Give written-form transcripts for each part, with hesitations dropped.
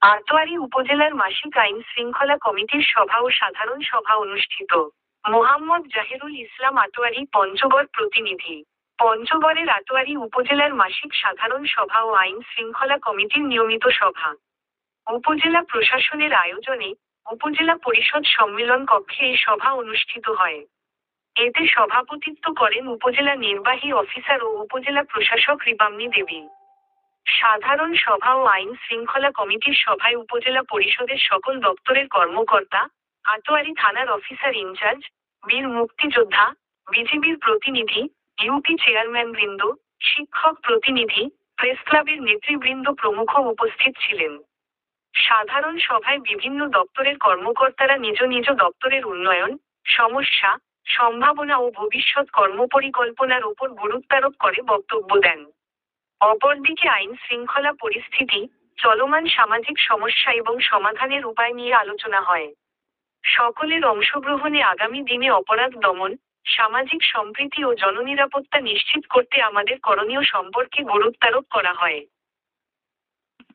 আটোয়ারী উপজেলার মাসিক আইন শৃঙ্খলা কমিটির সভা ও সাধারণ সভা অনুষ্ঠিত। মোহাম্মদ জাহিরুল ইসলাম আটোয়ারী পঞ্চগড় প্রতিনিধি। পঞ্চগড়ের আটোয়ারী উপজেলার মাসিক সাধারণ সভা ও আইন শৃঙ্খলা কমিটির নিয়মিত সভা উপজেলা প্রশাসনের আয়োজনে উপজেলা পরিষদ সম্মেলন কক্ষে এই সভা অনুষ্ঠিত হয়। এতে সভাপতিত্ব করেন উপজেলা নির্বাহী অফিসার ও উপজেলা প্রশাসক রিপাম্নি দেবী। সাধারণ সভা ও আইন শৃঙ্খলা কমিটির সভায় উপজেলা পরিষদের সকল দপ্তরের কর্মকর্তা, আটোয়ারী থানার অফিসার ইনচার্জ, বীর মুক্তিযোদ্ধা, বিজিবির প্রতিনিধি, ইউপি চেয়ারম্যানবৃন্দ, শিক্ষক প্রতিনিধি, প্রেসক্লাবের নেতৃবৃন্দ প্রমুখ উপস্থিত ছিলেন। সাধারণ সভায় বিভিন্ন দপ্তরের কর্মকর্তারা নিজ নিজ দপ্তরের উন্নয়ন, সমস্যা, সম্ভাবনা ও ভবিষ্যৎ কর্মপরিকল্পনার উপর গুরুত্বারোপ করে বক্তব্য দেন। অপরদিকে আইন শৃঙ্খলা পরিস্থিতি, চলমান সামাজিক সমস্যা এবং সমাধানের উপায় নিয়ে আলোচনা হয়। সকলের অংশগ্রহণে আগামী দিনে অপরাধ দমন, সামাজিক সম্প্রীতি ও জননিরাপত্তা নিশ্চিত করতে আমাদের করণীয় সম্পর্কে গুরুত্বারোপ করা হয়।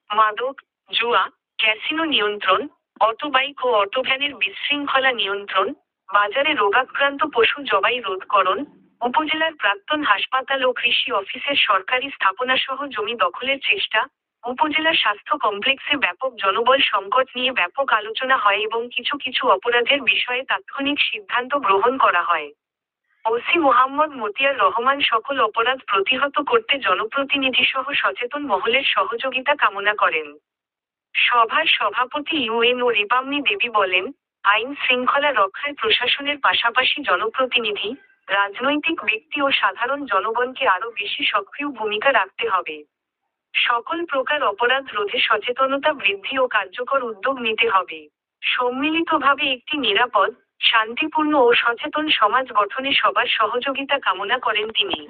মাদক, জুয়া, ক্যাসিনো নিয়ন্ত্রণ, অটোবাইক ও অটোভ্যানের বিশৃঙ্খলা নিয়ন্ত্রণ, বাজারে রোগাক্রান্ত পশু জবাই রোধকরণ, উপজেলার প্রাক্তন হাসপাতাল ও কৃষি অফিসের সরকারি স্থাপনাসহ জমি দখলের চেষ্টা, উপজেলা স্বাস্থ্য কমপ্লেক্সে ব্যাপক জনবল সংকট নিয়ে ব্যাপক আলোচনা হয় এবং কিছু কিছু অপরাধের বিষয়ে তাৎক্ষণিক সিদ্ধান্ত গ্রহণ করা হয়। ওসি মোহাম্মদ মতিয়ার রহমান সকল অপরাধ প্রতিহত করতে জনপ্রতিনিধিসহ সচেতন মহলের সহযোগিতা কামনা করেন। সভার সভাপতি ইউএনও রিপাম্নি দেবী বলেন, আইন শৃঙ্খলা রক্ষায় প্রশাসনের পাশাপাশি জনপ্রতিনিধি, রাজনৈতিক ব্যক্তি ও সাধারণ জনগণকে আরও বেশি সক্রিয় ভূমিকা রাখতে হবে। সকল প্রকার অপরাধ রোধে সচেতনতা বৃদ্ধি ও কার্যকর উদ্যোগ নিতে হবে। সম্মিলিতভাবে একটি নিরাপদ, শান্তিপূর্ণ ও সচেতন সমাজ গঠনে সবার সহযোগিতা কামনা করেন তিনি।